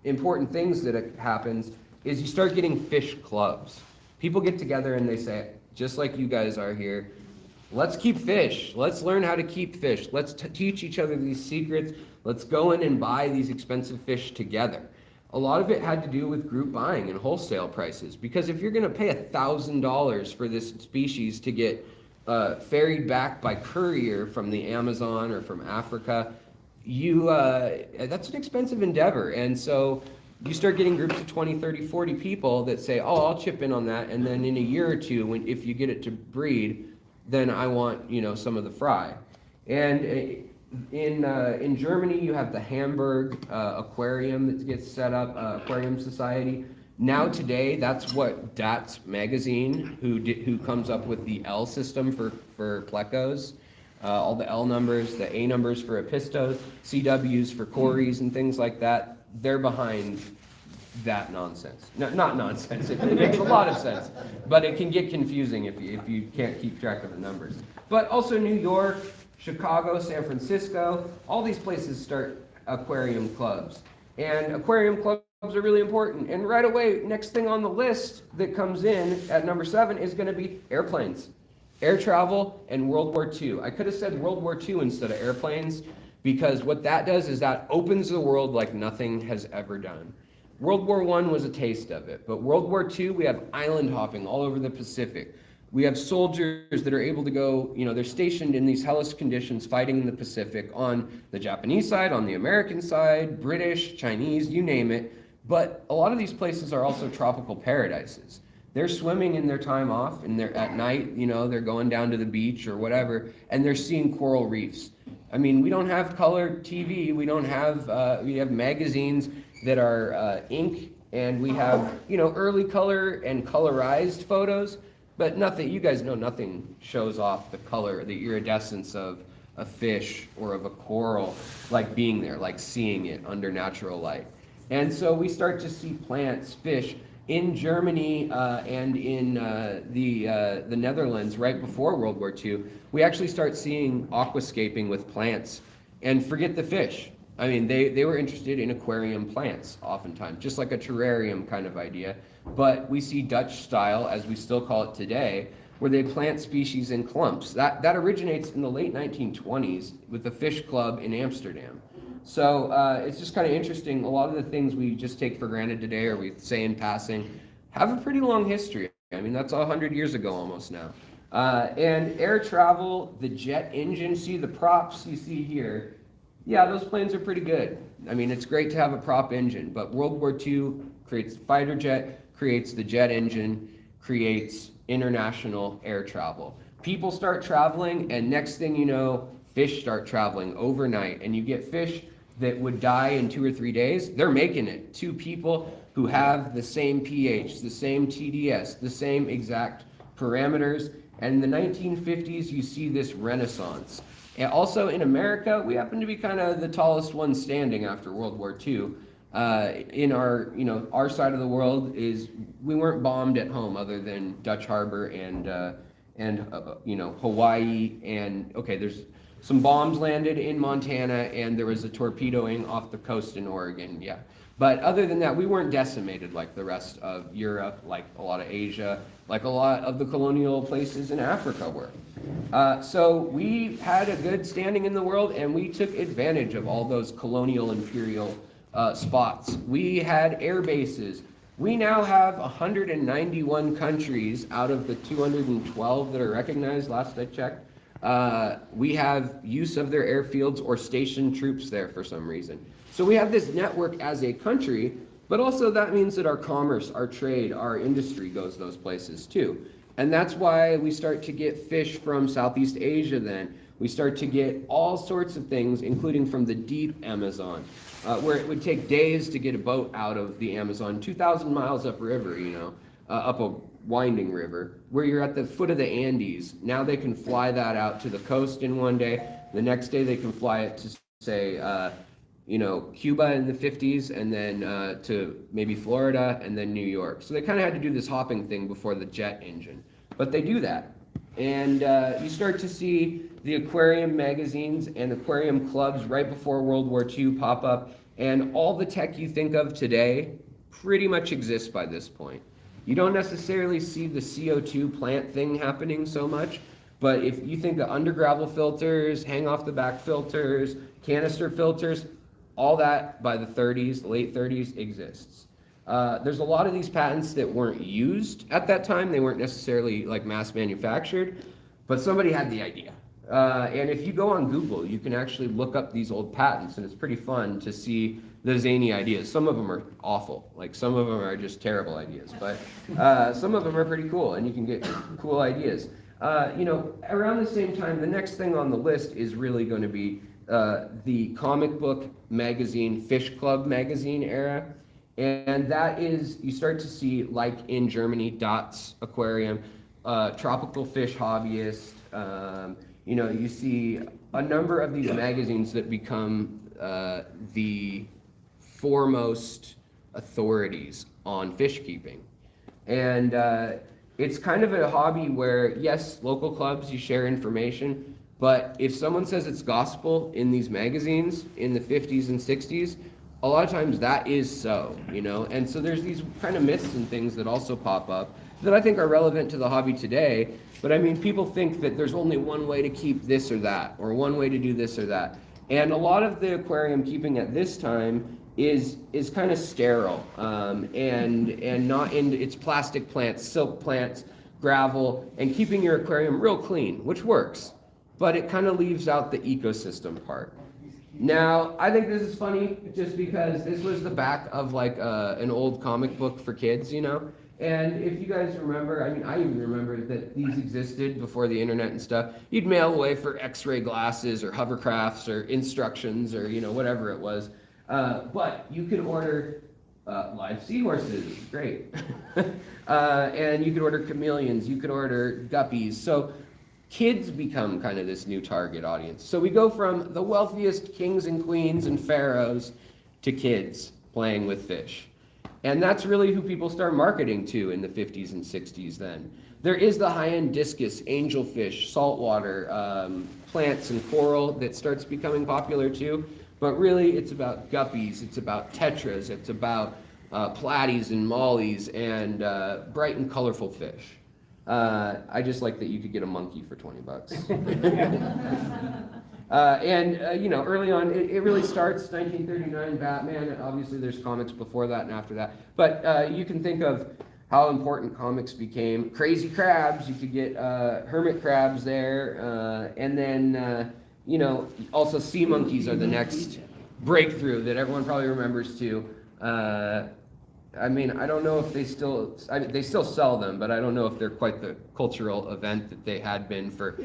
important things that happens is you start getting fish clubs. People get together and they say, just like you guys are here, let's keep fish. Let's learn how to keep fish. Let's teach each other these secrets. Let's go in and buy these expensive fish together. A lot of it had to do with group buying and wholesale prices, because if you're going to pay $1,000 for this species to get ferried back by courier from the Amazon or from Africa, that's an expensive endeavor. And so you start getting groups of 20, 30, 40 people that say, oh, I'll chip in on that. And then in a year or two, if you get it to breed, then I want, you know, some of the fry. And in Germany, you have the Hamburg Aquarium that gets set up, Aquarium Society. Now today, that's what DATS magazine, who comes up with the L system for plecos, all the L numbers, the A numbers for epistos, CWs for cories and things like that. They're behind that nonsense. No, not nonsense, it makes a lot of sense, but it can get confusing if you can't keep track of the numbers. But also New York, Chicago, San Francisco, all these places start aquarium clubs. And aquarium clubs are really important. And right away, next thing on the list that comes in at number 7 is going to be airplanes, air travel, and World War II. I could have said World War II instead of airplanes, because what that does is that opens the world like nothing has ever done. World War I was a taste of it, but World War II, we have island hopping all over the Pacific. We have soldiers that are able to go, you know, they're stationed in these hellish conditions fighting in the Pacific on the Japanese side, on the American side, British, Chinese, you name it. But a lot of these places are also tropical paradises. They're swimming in their time off, and they're at night, you know, they're going down to the beach or whatever, and they're seeing coral reefs. I mean, we don't have color TV, we don't have, we have magazines that are ink, and we have, you know, early color and colorized photos, but nothing, you guys know nothing shows off the color, the iridescence of a fish or of a coral, like being there, like seeing it under natural light. And so we start to see plants, fish, in Germany and in the Netherlands right before World War II. We actually start seeing aquascaping with plants, and forget the fish. I mean, they were interested in aquarium plants oftentimes, just like a terrarium kind of idea. But we see Dutch style, as we still call it today, where they plant species in clumps. That originates in the late 1920s with the Fish Club in Amsterdam. So it's just kind of interesting. A lot of the things we just take for granted today, or we say in passing, have a pretty long history. I mean, that's 100 years ago almost now. And air travel, the jet engine, see the props you see here. Yeah, those planes are pretty good. I mean, it's great to have a prop engine, but World War II creates fighter jet, creates the jet engine, creates international air travel. People start traveling, and next thing you know, fish start traveling overnight, and you get fish that would die in 2 or 3 days. They're making it. 2 people who have the same pH, the same TDS, the same exact parameters. And in the 1950s, you see this renaissance. And also in America, we happen to be kind of the tallest ones standing after World War II. In our, you know, our side of the world is, we weren't bombed at home other than Dutch Harbor and you know, Hawaii, and okay, there's some bombs landed in Montana, and there was a torpedoing off the coast in Oregon, yeah. But other than that, we weren't decimated like the rest of Europe, like a lot of Asia, like a lot of the colonial places in Africa were. So we had a good standing in the world, and we took advantage of all those colonial imperial spots. We had air bases. We now have 191 countries out of the 212 that are recognized, last I checked. We have use of their airfields or stationed troops there for some reason. So we have this network as a country, but also that means that our commerce, our trade, our industry goes those places too. And that's why we start to get fish from Southeast Asia then. We start to get all sorts of things, including from the deep Amazon, where it would take days to get a boat out of the Amazon, 2,000 miles upriver, up a winding river, where you're at the foot of the Andes. Now they can fly that out to the coast in one day. The next day they can fly it to, say, Cuba in the 50s, and then to maybe Florida, and then New York. So they kind of had to do this hopping thing before the jet engine. But they do that. And you start to see the aquarium magazines and aquarium clubs right before World War II pop up. And all the tech you think of today pretty much exists by this point. You don't necessarily see the CO2 plant thing happening so much, but if you think of undergravel filters, hang off the back filters, canister filters, all that by the 30s, late 30s exists. There's a lot of these patents that weren't used at that time. They weren't necessarily like mass manufactured, but somebody had the idea. And if you go on Google, you can actually look up these old patents, and it's pretty fun to see the zany ideas. Some of them are awful, like some of them are just terrible ideas, but some of them are pretty cool, and you can get cool ideas. Around the same time, the next thing on the list is really going to be the comic book magazine, Fish Club magazine era. And that is, you start to see, like in Germany, Dots Aquarium, Tropical Fish Hobbyist. You see a number of these magazines that become the foremost authorities on fish keeping. And it's kind of a hobby where, yes, local clubs, you share information, but if someone says it's gospel in these magazines in the 50s and 60s, a lot of times that is so, and so there's these kind of myths and things that also pop up that I think are relevant to the hobby today. But I mean, people think that there's only one way to keep this or that, or one way to do this or that. And a lot of the aquarium keeping at this time is kind of sterile, and not in its plastic plants, silk plants, gravel, and keeping your aquarium real clean, which works, but it kind of leaves out the ecosystem part. Now, I think this is funny just because this was the back of like an old comic book for kids, And if you guys remember, I even remember that these existed before the internet and stuff. You'd mail away for x-ray glasses or hovercrafts or instructions or, whatever it was. But you could order live seahorses, great. And you could order chameleons, you could order guppies. So kids become kind of this new target audience. So we go from the wealthiest kings and queens and pharaohs to kids playing with fish. And that's really who people start marketing to in the 50s and 60s then. There is the high-end discus, angelfish, saltwater, plants and coral that starts becoming popular too. But really it's about guppies, it's about tetras, it's about platies and mollies and bright and colorful fish. I just like that you could get a monkey for $20. Early on, it really starts 1939, Batman. Obviously, there's comics before that and after that. But you can think of how important comics became. Crazy crabs, you could get hermit crabs there. And then, also sea monkeys are the next breakthrough that everyone probably remembers too. I don't know if they still sell them, but I don't know if they're quite the cultural event that they had been for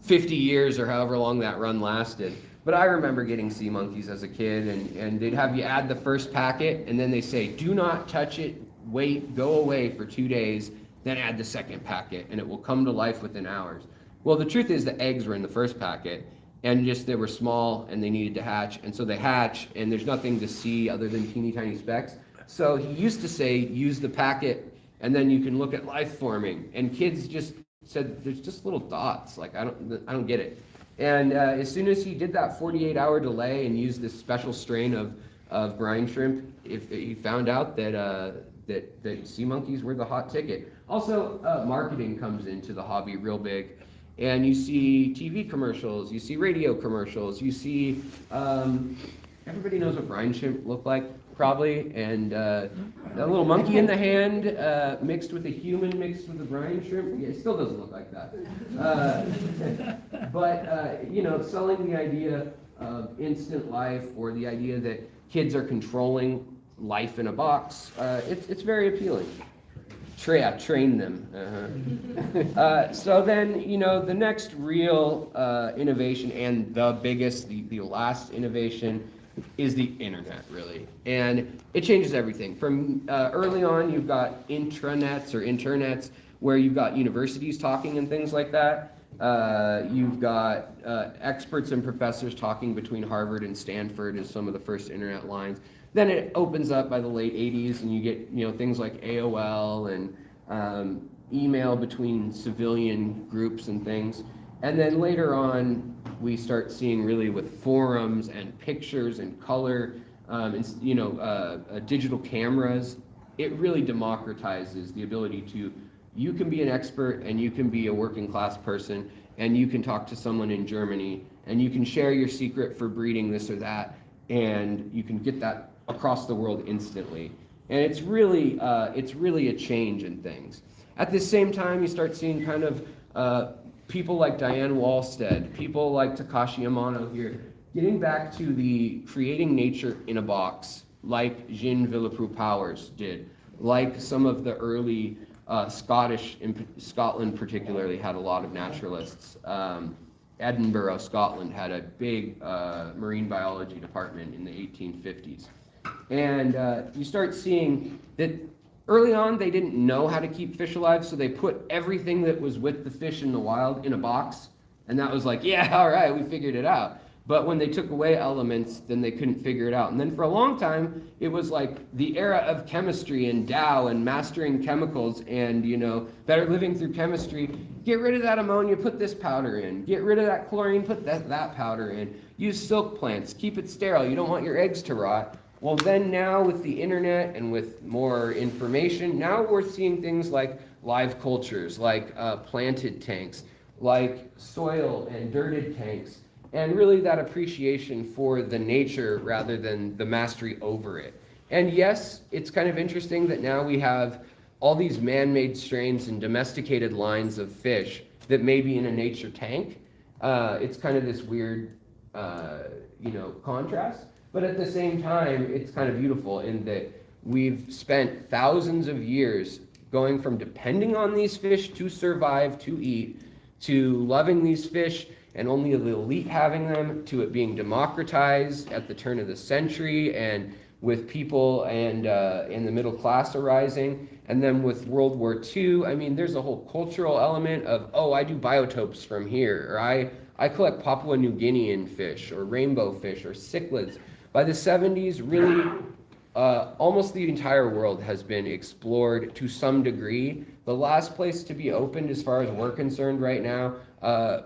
50 years or however long that run lasted. But I remember getting sea monkeys as a kid, and they'd have you add the first packet, and then they say, do not touch it, wait, go away for 2 days, then add the second packet, and it will come to life within hours. Well, the truth is the eggs were in the first packet, and just they were small, and they needed to hatch, and so they hatch, and there's nothing to see other than teeny tiny specks. So he used to say, use the packet, and then you can look at life forming. And kids just said, there's just little dots. Like, I don't get it. And as soon as he did that 48-hour delay and used this special strain of brine shrimp, he found out that sea monkeys were the hot ticket. Also, marketing comes into the hobby real big. And you see TV commercials, you see radio commercials, you see, everybody knows what brine shrimp look like. Probably, and a little monkey in the hand mixed with a human mixed with a brine shrimp. Yeah, it still doesn't look like that. Selling the idea of instant life or the idea that kids are controlling life in a box, it's very appealing. train them. So then, you know, the next real innovation and the biggest, the last innovation is the internet, really. And it changes everything. From early on, you've got internets, where you've got universities talking and things like that. You've got experts and professors talking between Harvard and Stanford as some of the first internet lines. Then it opens up by the late 80s, and you get, you know, things like AOL and email between civilian groups and things. And then later on, we start seeing really with forums and pictures and color, and, you know, digital cameras. It really democratizes the ability to, you can be an expert and you can be a working class person, and you can talk to someone in Germany, and you can share your secret for breeding this or that, and you can get that across the world instantly. And it's really a change in things. At the same time, you start seeing kind of people like Diane Wallstead, people like Takashi Amano here, getting back to the creating nature in a box, like Jean Villepreux Powers did, like some of the early Scotland particularly had a lot of naturalists. Edinburgh, Scotland had a big marine biology department in the 1850s. And you start seeing that early on they didn't know how to keep fish alive, so they put everything that was with the fish in the wild in a box, and that was like, yeah, all right, we figured it out. But when they took away elements, then they couldn't figure it out. And then for a long time, it was like the era of chemistry and Dow and mastering chemicals and, you know, better living through chemistry. Get rid of that ammonia, put this powder in. Get rid of that chlorine, put that powder in. Use silk plants, keep it sterile. You don't want your eggs to rot. Well, then now with the internet and with more information, now we're seeing things like live cultures, like planted tanks, like soil and dirted tanks. And really that appreciation for the nature rather than the mastery over it. And yes, it's kind of interesting that now we have all these man-made strains and domesticated lines of fish that may be in a nature tank. It's kind of this weird, you know, contrast. But at the same time, it's kind of beautiful in that we've spent thousands of years going from depending on these fish to survive, to eat, to loving these fish and only the elite having them, to it being democratized at the turn of the century, and with people and in the middle class arising. And then with World War II, I mean, there's a whole cultural element of, oh, I do biotopes from here, or I collect Papua New Guinean fish, or rainbow fish, or cichlids. By the 70s, really, almost the entire world has been explored to some degree. The last place to be opened, as far as we're concerned right now,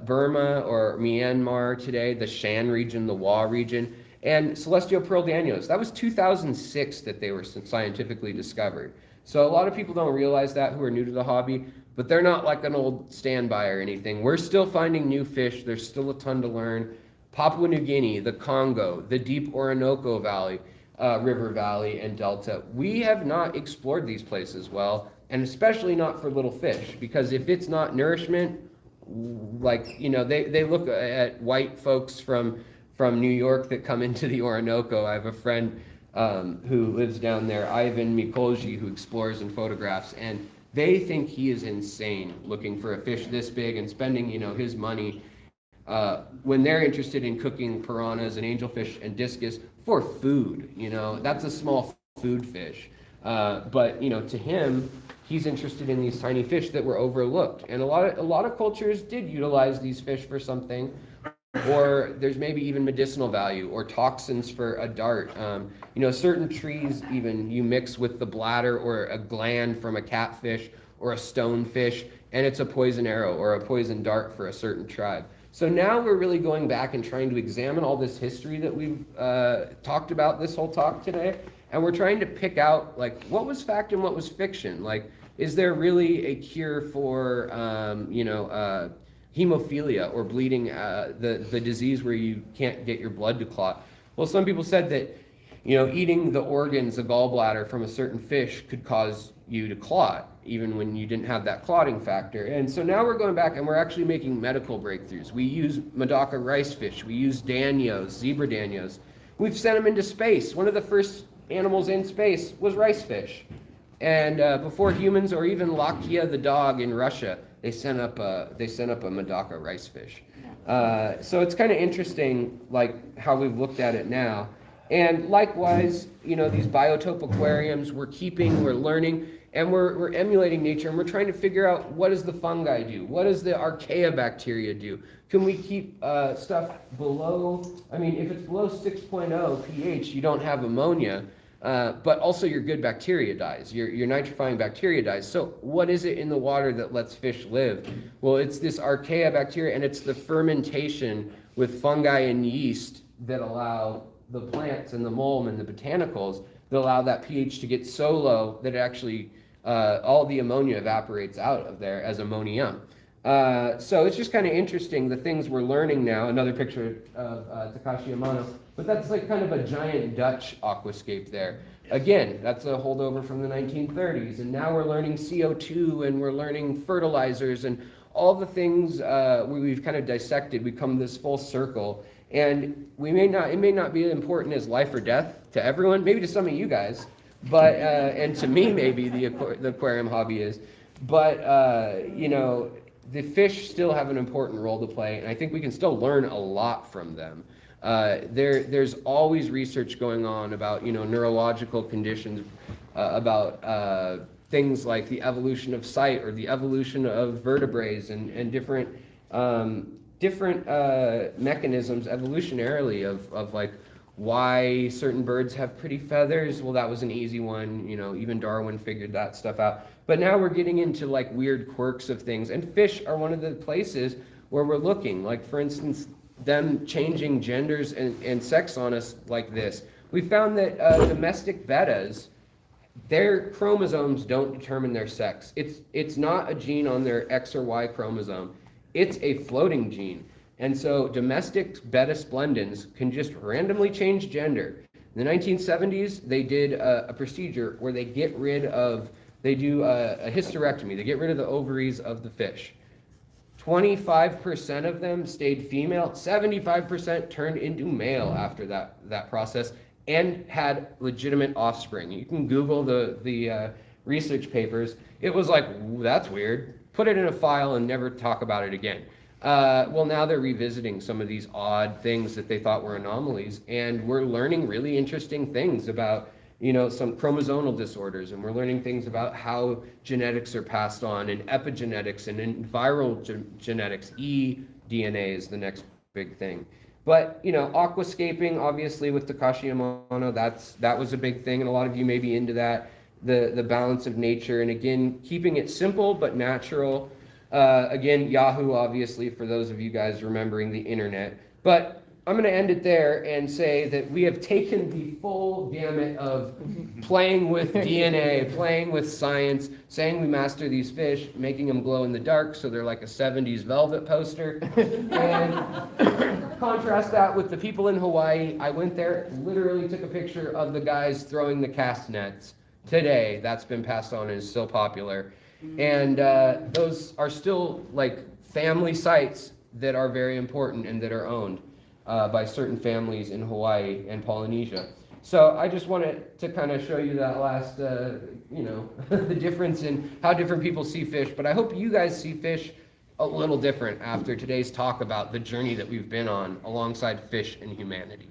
Burma or Myanmar today, the Shan region, the Wa region, and Celestial Pearl Danios. That was 2006 that they were scientifically discovered. So a lot of people don't realize that who are new to the hobby, but they're not like an old standby or anything. We're still finding new fish. There's still a ton to learn. Papua New Guinea, the Congo, the deep Orinoco Valley, River Valley and Delta. We have not explored these places well, and especially not for little fish, because if it's not nourishment, like, you know, they look at white folks from New York that come into the Orinoco. I have a friend who lives down there, Ivan Mikolji, who explores and photographs, and they think he is insane looking for a fish this big and spending, you know, his money when they're interested in cooking piranhas and angelfish and discus for food. You know, that's a small food fish. But, you know, to him, he's interested in these tiny fish that were overlooked. And a lot of cultures did utilize these fish for something, or there's maybe even medicinal value or toxins for a dart. You know, certain trees even you mix with the bladder or a gland from a catfish or a stonefish, and it's a poison arrow or a poison dart for a certain tribe. So now we're really going back and trying to examine all this history that we've talked about this whole talk today, and we're trying to pick out, like, what was fact and what was fiction. Like, is there really a cure for, hemophilia or bleeding, the disease where you can't get your blood to clot? Well, some people said that, you know, eating the organs, a gallbladder from a certain fish could cause you to clot, even when you didn't have that clotting factor. And so now we're going back and we're actually making medical breakthroughs. We use Madaka rice fish, we use danios, zebra danios. We've sent them into space. One of the first animals in space was rice fish. And before humans or even Lakia the dog in Russia, they sent up a Medaka rice fish. So it's kind of interesting, like how we've looked at it now. And likewise, you know, these biotope aquariums, we're learning, and we're emulating nature, and we're trying to figure out, what does the fungi do? What does the archaea bacteria do? Can we keep stuff below, I mean, if it's below 6.0 pH, you don't have ammonia, but also your good bacteria dies, your nitrifying bacteria dies. So what is it in the water that lets fish live? Well, it's this archaea bacteria, and it's the fermentation with fungi and yeast that allow the plants and the mulm and the botanicals that allow that pH to get so low that it actually, all the ammonia evaporates out of there as ammonium. So it's just kind of interesting, the things we're learning now. Another picture of Takashi Amano, but that's like kind of a giant Dutch aquascape there. Again, that's a holdover from the 1930s, and now we're learning CO2, and we're learning fertilizers, and all the things we've kind of dissected. We come this full circle, and it may not be as important as life or death to everyone, maybe to some of you guys, but and to me maybe the aquarium hobby is, but you know, the fish still have an important role to play, and I think we can still learn a lot from them. There's always research going on about, you know, neurological conditions, about things like the evolution of sight or the evolution of vertebrates and different mechanisms evolutionarily of like why certain birds have pretty feathers. Well, that was an easy one, you know, even Darwin figured that stuff out. But now we're getting into like weird quirks of things, and fish are one of the places where we're looking. Like, for instance, them changing genders and sex on us like this. We found that domestic bettas, their chromosomes don't determine their sex. It's not a gene on their X or Y chromosome. It's a floating gene. And so domestic betta splendens can just randomly change gender. In the 1970s, they did a procedure where they do a hysterectomy. They get rid of the ovaries of the fish. 25% of them stayed female, 75% turned into male after that process and had legitimate offspring. You can Google the research papers. It was like, that's weird. Put it in a file and never talk about it again. Well, now they're revisiting some of these odd things that they thought were anomalies, and we're learning really interesting things about, you know, some chromosomal disorders, and we're learning things about how genetics are passed on, and epigenetics, and in viral genetics. eDNA is the next big thing. But, you know, aquascaping, obviously with Takashi Amano, that was a big thing, and a lot of you may be into that, the balance of nature, and again, keeping it simple but natural. Again, Yahoo, obviously, for those of you guys remembering the internet. But I'm going to end it there and say that we have taken the full gamut of playing with DNA, playing with science, saying we master these fish, making them glow in the dark so they're like a 70s Velvet poster. And contrast that with the people in Hawaii. I went there, literally took a picture of the guys throwing the cast nets today. That's been passed on and is still popular. And those are still like family sites that are very important and that are owned by certain families in Hawaii and Polynesia. So I just wanted to kind of show you that last, you know, the difference in how different people see fish. But I hope you guys see fish a little different after today's talk about the journey that we've been on alongside fish and humanity.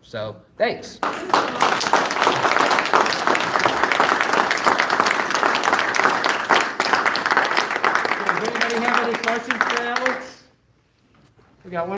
So thanks. Does anybody have any questions for Alex? We got one.